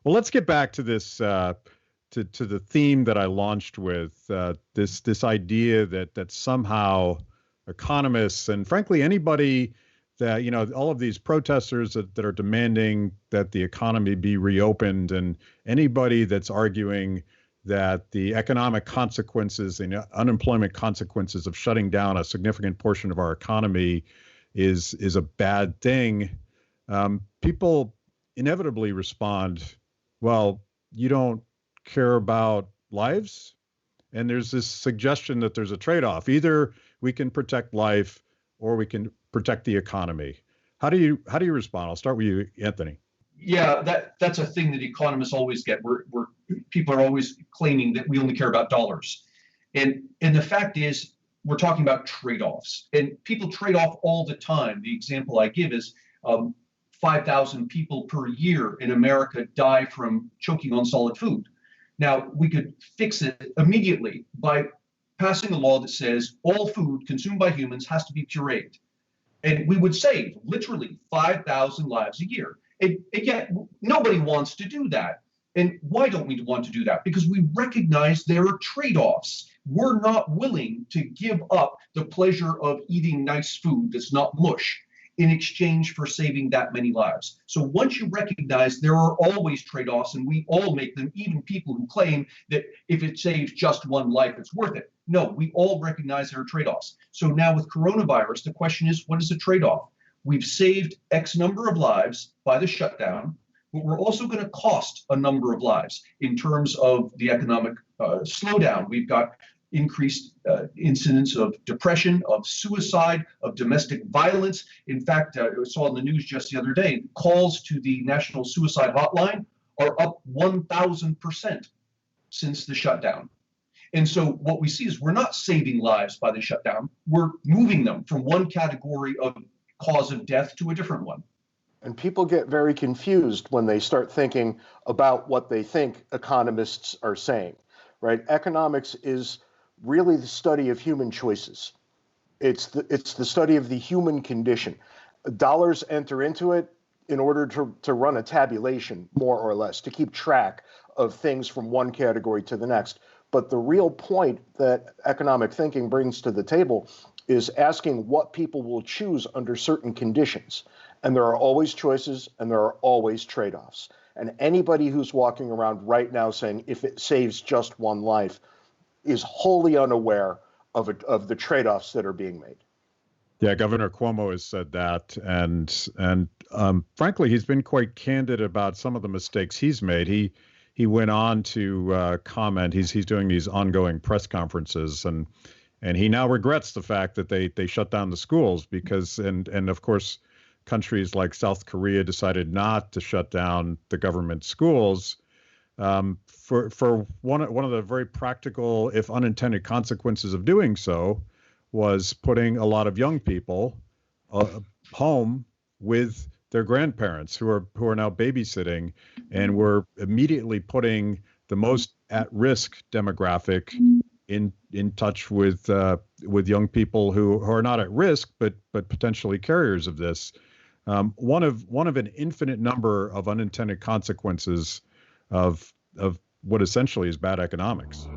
Well, let's get back to this to the theme that I launched with this idea that somehow economists and frankly anybody that all of these protesters that are demanding that the economy be reopened, and anybody that's arguing that the economic consequences and unemployment consequences of shutting down a significant portion of our economy is a bad thing. People inevitably respond, well, you don't care about lives? And there's this suggestion that there's a trade-off. Either we can protect life or we can protect the economy. How do you respond? I'll start with you, Anthony. Yeah, that's a thing that economists always get. People are always claiming that we only care about dollars. And the fact is, we're talking about trade-offs. And people trade off all the time. The example I give is 5,000 people per year in America die from choking on solid food. Now, we could fix it immediately by passing a law that says all food consumed by humans has to be pureed. And we would save literally 5,000 lives a year. And yet, nobody wants to do that. And why don't we want to do that? Because we recognize there are trade-offs. We're not willing to give up the pleasure of eating nice food that's not mush in exchange for saving that many lives. So once you recognize there are always trade-offs, and we all make them, even people who claim that if it saves just one life, it's worth it. No, we all recognize there are trade-offs. So now with coronavirus, the question is, what is a trade-off? We've saved X number of lives by the shutdown, but we're also going to cost a number of lives in terms of the economic slowdown. We've got increased incidence of depression, of suicide, of domestic violence. In fact, I saw in the news just the other day, calls to the National Suicide Hotline are up 1,000% since the shutdown. And so what we see is we're not saving lives by the shutdown. We're moving them from one category of cause of death to a different one. And people get very confused when they start thinking about what they think economists are saying, right? Economics is really the study of human choices. It's the study of the human condition. Dollars enter into it in order to run a tabulation, more or less, to keep track of things from one category to the next. But the real point that economic thinking brings to the table is asking what people will choose under certain conditions. And there are always choices, and there are always trade-offs. And anybody who's walking around right now saying, if it saves just one life, is wholly unaware of the trade-offs that are being made. Yeah, Governor Cuomo has said that, and frankly, he's been quite candid about some of the mistakes he's made. He went on to comment. He's doing these ongoing press conferences, and he now regrets the fact that they shut down the schools because, and of course, countries like South Korea decided not to shut down the government schools. For one of the very practical, if unintended, consequences of doing so was putting a lot of young people home with their grandparents who are now babysitting, and we're immediately putting the most at-risk demographic in touch with young people who are not at risk but potentially carriers of this. One of an infinite number of unintended consequences of what essentially is bad economics.